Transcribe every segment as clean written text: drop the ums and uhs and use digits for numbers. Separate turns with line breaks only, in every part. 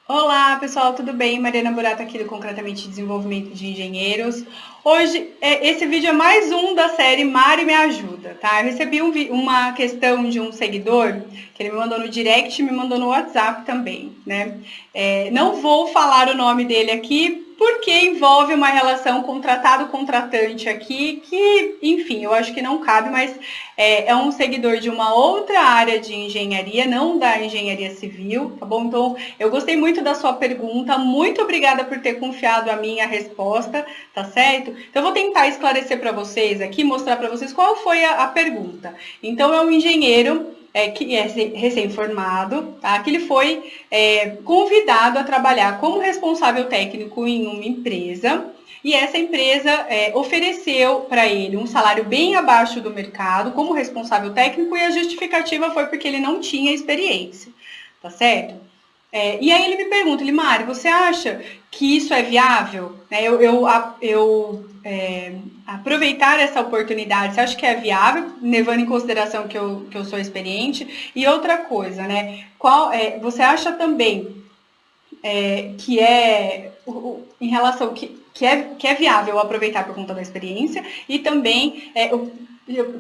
Olá, pessoal, tudo bem? Mariana Burato aqui do Concretamente Desenvolvimento de Engenheiros. Hoje, esse vídeo é mais um da série Mari Me Ajuda, tá? Eu recebi uma questão de um seguidor, que ele me mandou no direct e me mandou no WhatsApp também, né? Não vou falar o nome dele aqui, porque envolve uma relação contratado-contratante aqui, que, enfim, eu acho que não cabe, mas é um seguidor de uma outra área de engenharia, não da engenharia civil, tá bom? Então, eu gostei muito da sua pergunta, muito obrigada por ter confiado a minha resposta, tá certo? Então, eu vou tentar esclarecer para vocês aqui, mostrar para vocês qual foi a pergunta. Então, é um engenheiro que é recém-formado, tá? Que ele foi convidado a trabalhar como responsável técnico em uma empresa, e essa empresa ofereceu para ele um salário bem abaixo do mercado como responsável técnico, e a justificativa foi porque ele não tinha experiência, tá certo? E aí ele me pergunta, Mari, você acha que isso é viável? Aproveitar essa oportunidade, você acha que é viável, levando em consideração que eu sou experiente? E outra coisa, né? Você acha também que em relação que é viável aproveitar por conta da experiência, e também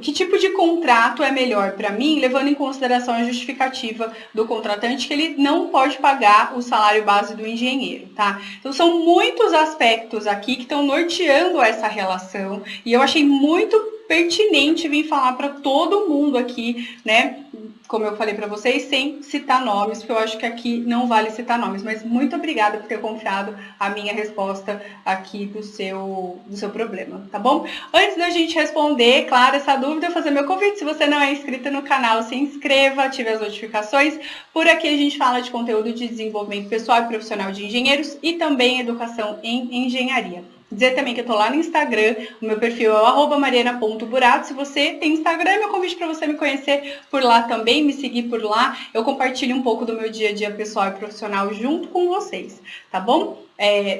que tipo de contrato é melhor para mim, levando em consideração a justificativa do contratante, que ele não pode pagar o salário base do engenheiro, tá? Então, são muitos aspectos aqui que estão norteando essa relação, e eu achei muito pertinente vir falar para todo mundo aqui, né? Como eu falei para vocês, sem citar nomes, porque eu acho que aqui não vale citar nomes, mas muito obrigada por ter confiado a minha resposta aqui do seu problema, tá bom? Antes da gente responder, claro, essa dúvida, eu fazer meu convite. Se você não é inscrito no canal, se inscreva, ative as notificações. Por aqui a gente fala de conteúdo de desenvolvimento pessoal e profissional de engenheiros e também educação em engenharia. Dizer também que eu tô lá no Instagram, o meu perfil é o @mariana.burato. Se você tem Instagram, meu convite para você me conhecer por lá também, me seguir por lá. Eu compartilho um pouco do meu dia a dia pessoal e profissional junto com vocês, tá bom?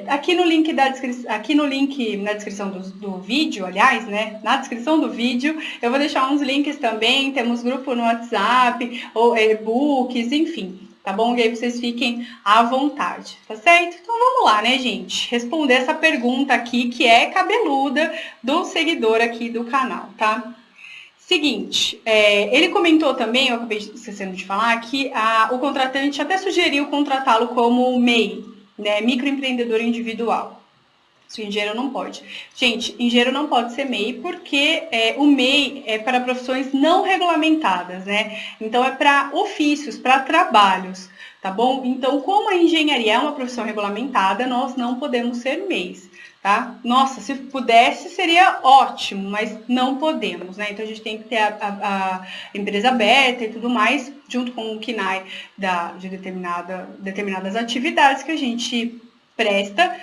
Aqui no link na descrição do vídeo, aliás, né? Na descrição do vídeo, eu vou deixar uns links também. Temos grupo no WhatsApp, ou e-books, enfim. Tá bom? E aí vocês fiquem à vontade, tá certo? Então vamos lá, né, gente? Responder essa pergunta aqui, que é cabeluda, do seguidor aqui do canal, tá? Seguinte, ele comentou também, eu acabei esquecendo de falar, que o contratante até sugeriu contratá-lo como MEI, né, microempreendedor individual. Se o engenheiro não pode. Gente, engenheiro não pode ser MEI, porque o MEI é para profissões não regulamentadas, né? Então, é para ofícios, para trabalhos, tá bom? Então, como a engenharia é uma profissão regulamentada, nós não podemos ser MEIs, tá? Nossa, se pudesse seria ótimo, mas não podemos, né? Então, a gente tem que ter a empresa aberta e tudo mais, junto com o CNAE de determinadas atividades que a gente presta,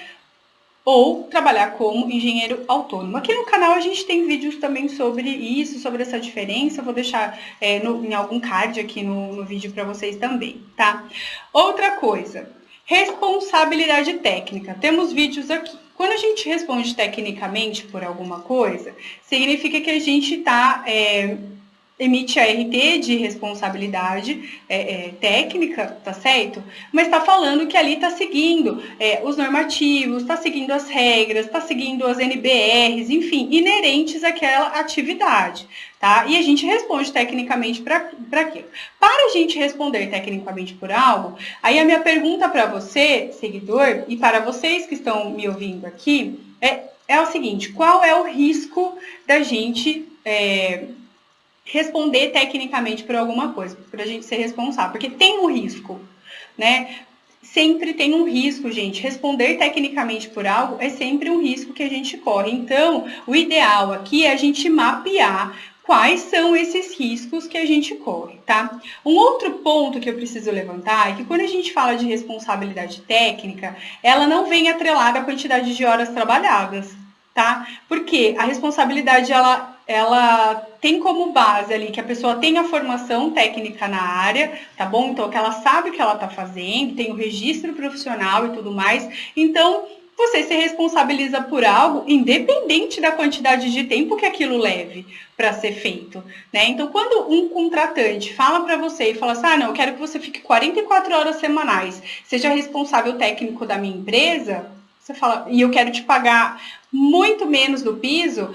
ou trabalhar como engenheiro autônomo. Aqui no canal a gente tem vídeos também sobre isso, sobre essa diferença. Vou deixar em algum card aqui no vídeo para vocês também, tá? Outra coisa, responsabilidade técnica. Temos vídeos aqui. Quando a gente responde tecnicamente por alguma coisa, significa que a gente está emite a RT de responsabilidade técnica, tá certo? Mas está falando que ali está seguindo os normativos, está seguindo as regras, está seguindo as NBRs, enfim, inerentes àquela atividade, tá? E a gente responde tecnicamente para aquilo. Para a gente responder tecnicamente por algo, aí a minha pergunta para você, seguidor, e para vocês que estão me ouvindo aqui, é o seguinte: qual é o risco da gente responder tecnicamente por alguma coisa, para a gente ser responsável, porque tem um risco, né? Sempre tem um risco, gente. Responder tecnicamente por algo é sempre um risco que a gente corre. Então, o ideal aqui é a gente mapear quais são esses riscos que a gente corre, tá? Um outro ponto que eu preciso levantar é que quando a gente fala de responsabilidade técnica, ela não vem atrelada à quantidade de horas trabalhadas, tá? Porque a responsabilidade, ela tem como base ali que a pessoa tem a formação técnica na área, tá bom? Então, que ela sabe o que ela tá fazendo, tem o registro profissional e tudo mais. Então, você se responsabiliza por algo independente da quantidade de tempo que aquilo leve para ser feito, né? Então, quando um contratante fala para você e fala assim, não, eu quero que você fique 44 horas semanais, seja responsável técnico da minha empresa, você fala, e eu quero te pagar muito menos do piso,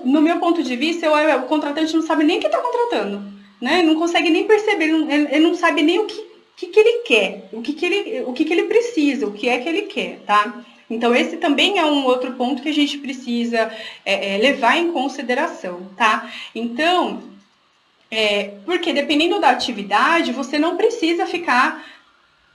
no meu ponto de vista, o contratante não sabe nem o que está contratando, né? Não consegue nem perceber, ele não sabe nem o que ele quer, o que ele precisa, o que é que ele quer, tá? Então, esse também é um outro ponto que a gente precisa levar em consideração, tá? Então, porque dependendo da atividade, você não precisa ficar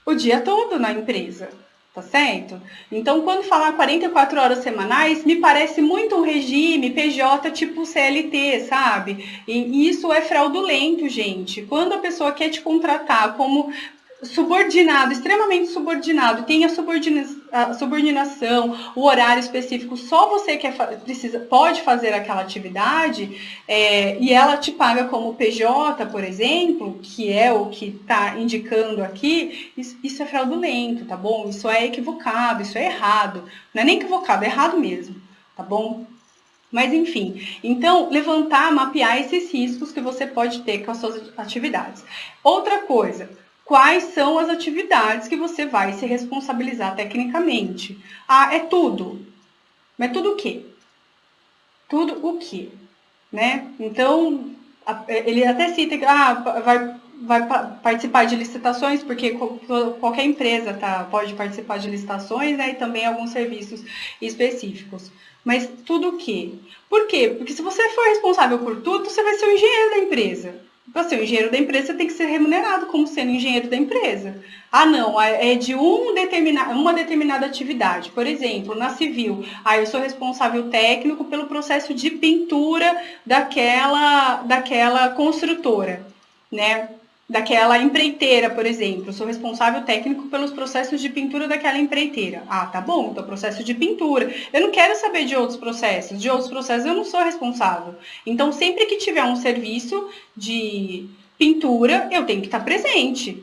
o dia todo na empresa, tá certo? Então, quando falar 44 horas semanais, me parece muito um regime PJ tipo CLT, sabe? E isso é fraudulento, gente. Quando a pessoa quer te contratar como subordinado, extremamente subordinado, tem a subordinação, o horário específico, só você pode fazer aquela atividade, e ela te paga como PJ, por exemplo, que é o que está indicando aqui, isso é fraudulento, tá bom? Isso é equivocado, isso é errado. Não é nem equivocado, é errado mesmo, tá bom? Mas, enfim, então, levantar, mapear esses riscos que você pode ter com as suas atividades. Outra coisa, quais são as atividades que você vai se responsabilizar tecnicamente? É tudo. Mas tudo o quê? Tudo o quê? Né? Então, ele até cita que vai participar de licitações, porque qualquer empresa pode participar de licitações, né? E também alguns serviços específicos. Mas tudo o quê? Por quê? Porque se você for responsável por tudo, você vai ser o engenheiro da empresa. Para ser o engenheiro da empresa, você tem que ser remunerado como sendo engenheiro da empresa. Não, é de uma determinada atividade. Por exemplo, na civil, eu sou responsável técnico pelo processo de pintura daquela construtora, né? Daquela empreiteira, por exemplo. Eu sou responsável técnico pelos processos de pintura daquela empreiteira. Tá bom, então processo de pintura. Eu não quero saber de outros processos. De outros processos eu não sou responsável. Então, sempre que tiver um serviço de pintura, eu tenho que estar presente.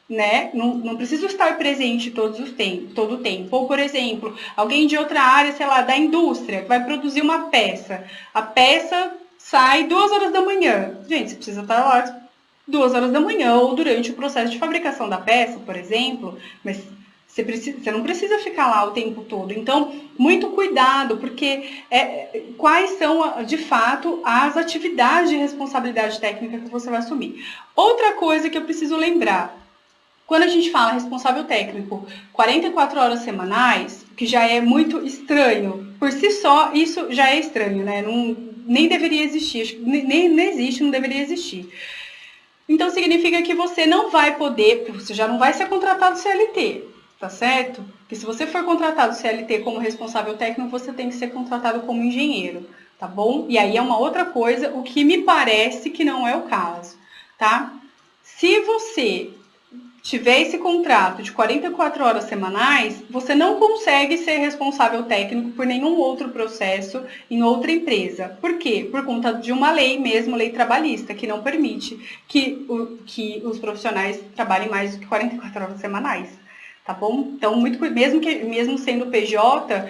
Né? Não preciso estar presente todo o tempo. Ou, por exemplo, alguém de outra área, sei lá, da indústria, que vai produzir uma peça. A peça sai 2 horas da manhã. Gente, você precisa estar lá 2 horas da manhã, ou durante o processo de fabricação da peça, por exemplo, mas você não precisa ficar lá o tempo todo. Então, muito cuidado, porque quais são, de fato, as atividades de responsabilidade técnica que você vai assumir. Outra coisa que eu preciso lembrar, quando a gente fala responsável técnico, 44 horas semanais, que já é muito estranho, por si só, isso já é estranho, né? Nem deveria existir, nem existe, não deveria existir. Então, significa que você não vai poder, porque você já não vai ser contratado CLT, tá certo? Porque se você for contratado CLT como responsável técnico, você tem que ser contratado como engenheiro, tá bom? E aí é uma outra coisa, o que me parece que não é o caso, tá? Se você tiver esse contrato de 44 horas semanais, você não consegue ser responsável técnico por nenhum outro processo em outra empresa. Por quê? Por conta de uma lei mesmo, lei trabalhista, que não permite que os profissionais trabalhem mais do que 44 horas semanais. Tá bom? Então, mesmo sendo PJ,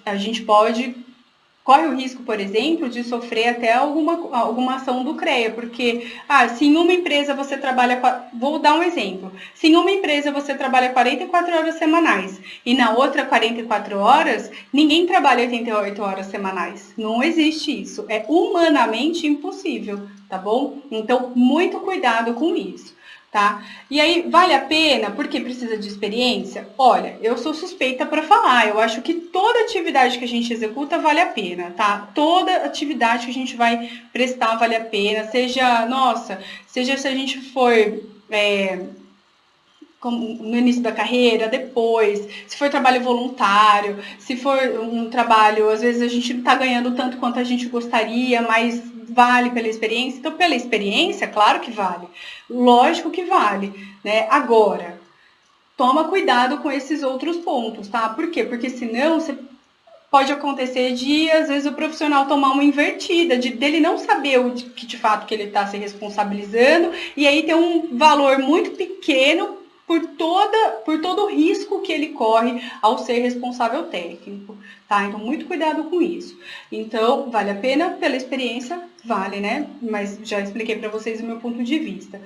a gente corre o risco, por exemplo, de sofrer até alguma ação do CREA, porque se em uma empresa você trabalha, vou dar um exemplo, se em uma empresa você trabalha 44 horas semanais e na outra 44 horas, ninguém trabalha 88 horas semanais. Não existe isso, é humanamente impossível, tá bom? Então, muito cuidado com isso. Tá? E aí, vale a pena? Porque precisa de experiência? Olha, eu sou suspeita para falar. Eu acho que toda atividade que a gente executa vale a pena, tá? Toda atividade que a gente vai prestar vale a pena. Seja se a gente for no início da carreira, depois, se for trabalho voluntário, se for um trabalho, às vezes a gente não está ganhando tanto quanto a gente gostaria, mas vale pela experiência. Então, pela experiência, claro que vale. Lógico que vale, né? Agora, toma cuidado com esses outros pontos, tá? Por quê? Porque senão pode acontecer de, às vezes, o profissional tomar uma invertida, dele não saber de fato que ele está se responsabilizando, e aí tem um valor muito pequeno por todo o risco que ele corre ao ser responsável técnico, tá? Então, muito cuidado com isso. Então, vale a pena pela experiência? Vale, né? Mas já expliquei para vocês o meu ponto de vista.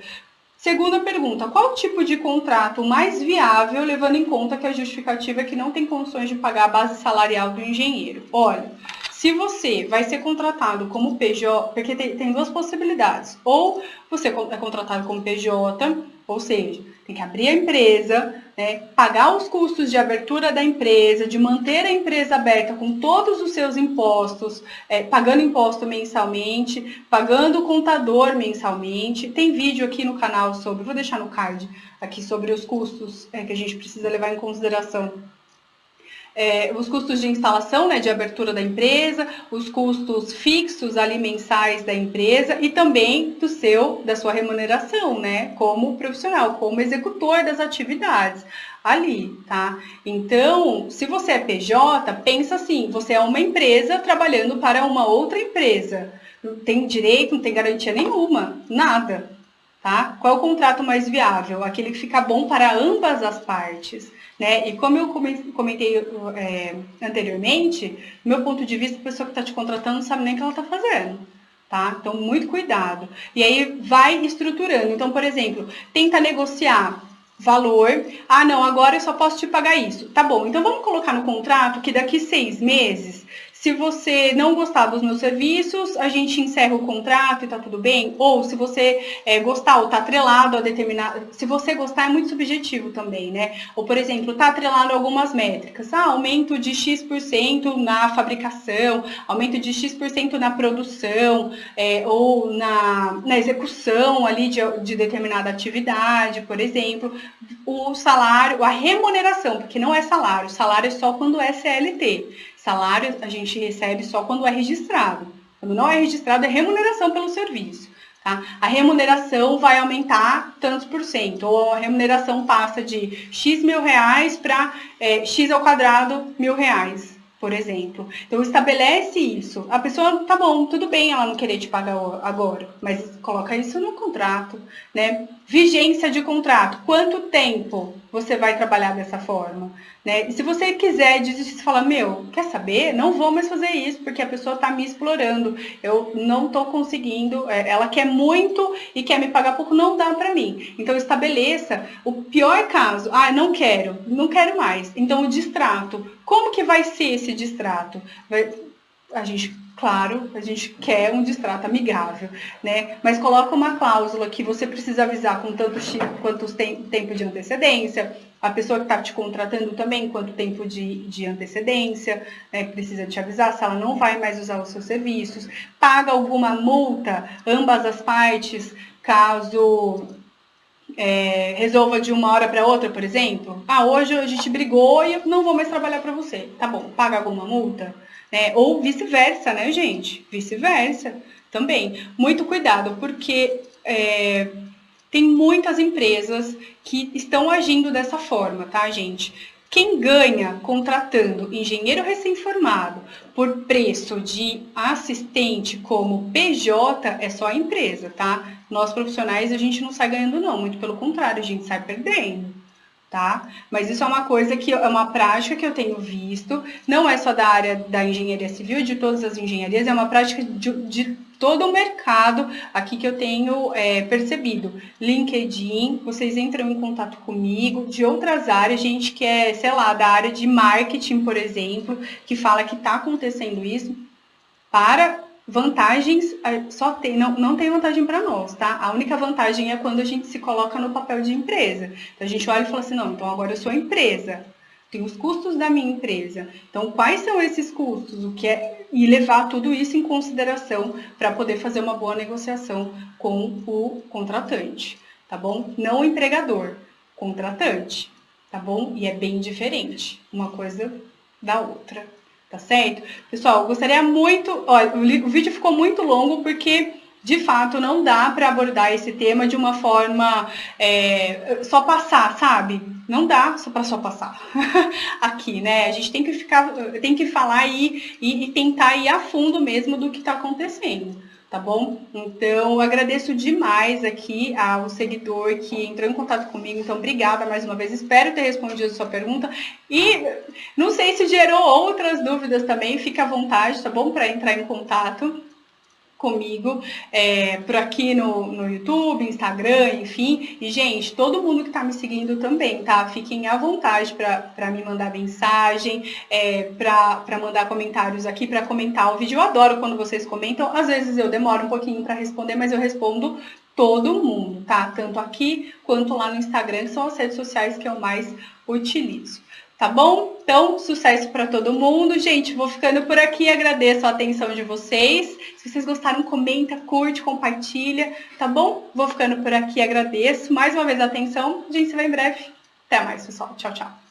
Segunda pergunta, qual tipo de contrato mais viável, levando em conta que a justificativa é que não tem condições de pagar a base salarial do engenheiro? Olha, se você vai ser contratado como PJ, porque tem duas possibilidades, ou você é contratado como PJ, ou seja, tem que abrir a empresa, né, pagar os custos de abertura da empresa, de manter a empresa aberta com todos os seus impostos, pagando imposto mensalmente, pagando o contador mensalmente. Tem vídeo aqui no canal sobre, vou deixar no card, aqui sobre os custos que a gente precisa levar em consideração. Os custos de instalação, né, de abertura da empresa, os custos fixos ali mensais da empresa e também da sua remuneração, né, como profissional, como executor das atividades ali, tá? Então, se você é PJ, pensa assim, você é uma empresa trabalhando para uma outra empresa. Não tem direito, não tem garantia nenhuma, nada, tá? Qual é o contrato mais viável? Aquele que fica bom para ambas as partes. Né? E como eu comentei anteriormente, do meu ponto de vista, a pessoa que está te contratando não sabe nem o que ela está fazendo. Tá? Então, muito cuidado. E aí, vai estruturando. Então, por exemplo, tenta negociar valor. Ah, não, agora eu só posso te pagar isso. Tá bom, então vamos colocar no contrato que daqui 6 meses, se você não gostar dos meus serviços, a gente encerra o contrato e tá tudo bem? Ou se você gostar ou tá atrelado a determinado... Se você gostar, é muito subjetivo também, né? Ou, por exemplo, tá atrelado a algumas métricas. Ah, aumento de X% na fabricação, aumento de X% na produção, ou na execução ali de determinada atividade, por exemplo. O salário, a remuneração, porque não é salário. Salário é só quando é CLT. Salário a gente recebe só quando é registrado. Quando não é registrado, é remuneração pelo serviço. Tá? A remuneração vai aumentar tantos por cento, ou a remuneração passa de X mil reais para X ao quadrado mil reais, por exemplo. Então, estabelece isso. A pessoa, tá bom, tudo bem ela não querer te pagar agora, mas coloca isso no contrato, né? Vigência de contrato. Quanto tempo você vai trabalhar dessa forma? Né? E se você quiser desistir, você fala, quer saber? Não vou mais fazer isso, porque a pessoa está me explorando. Eu não estou conseguindo, ela quer muito e quer me pagar pouco, não dá para mim. Então, estabeleça o pior caso. Ah, não quero mais. Então, o distrato. Como que vai ser esse distrato? A gente quer um distrato amigável, né? Mas coloca uma cláusula que você precisa avisar com quantos tempo de antecedência, a pessoa que está te contratando também, quanto tempo de antecedência, né? Precisa te avisar se ela não vai mais usar os seus serviços, paga alguma multa, ambas as partes, caso resolva de uma hora para outra, por exemplo. Ah, hoje a gente brigou e eu não vou mais trabalhar para você. Tá bom, paga alguma multa? Ou vice-versa, né, gente? Vice-versa também. Muito cuidado, porque tem muitas empresas que estão agindo dessa forma, tá, gente? Quem ganha contratando engenheiro recém-formado por preço de assistente como PJ é só a empresa, tá? Nós profissionais a gente não sai ganhando não, muito pelo contrário, a gente sai perdendo. Tá? Mas isso é uma coisa que é uma prática que eu tenho visto, não é só da área da engenharia civil, de todas as engenharias, é uma prática de todo o mercado aqui que eu tenho percebido. LinkedIn, vocês entram em contato comigo, de outras áreas, gente que é, sei lá, da área de marketing, por exemplo, que fala que está acontecendo isso, para vantagens, não tem vantagem para nós, tá? A única vantagem é quando a gente se coloca no papel de empresa. Então, a gente olha e fala assim, não, então agora eu sou empresa, tenho os custos da minha empresa. Então, quais são esses custos? E levar tudo isso em consideração para poder fazer uma boa negociação com o contratante, tá bom? Não o empregador, contratante, tá bom? E é bem diferente uma coisa da outra. Tá certo? Pessoal, eu gostaria muito... Olha, o vídeo ficou muito longo porque, de fato, não dá para abordar esse tema de uma forma só passar, sabe? Não dá para só passar aqui, né? A gente tem que falar e tentar ir a fundo mesmo do que está acontecendo. tá bom? Então, eu agradeço demais aqui ao seguidor que entrou em contato comigo. Então, obrigada mais uma vez. Espero ter respondido a sua pergunta. E não sei se gerou outras dúvidas também. Fique à vontade, tá bom? Para entrar em contato comigo, por aqui no YouTube, Instagram, enfim. E, gente, todo mundo que tá me seguindo também, tá? Fiquem à vontade para me mandar mensagem, para mandar comentários aqui, para comentar o vídeo. Eu adoro quando vocês comentam. Às vezes eu demoro um pouquinho para responder, mas eu respondo todo mundo, tá? Tanto aqui quanto lá no Instagram, que são as redes sociais que eu mais utilizo. Tá bom? Então, sucesso para todo mundo. Gente, vou ficando por aqui. Agradeço a atenção de vocês. Se vocês gostaram, comenta, curte, compartilha. Tá bom? Vou ficando por aqui. Agradeço mais uma vez a atenção. A gente se vê em breve. Até mais, pessoal. Tchau, tchau.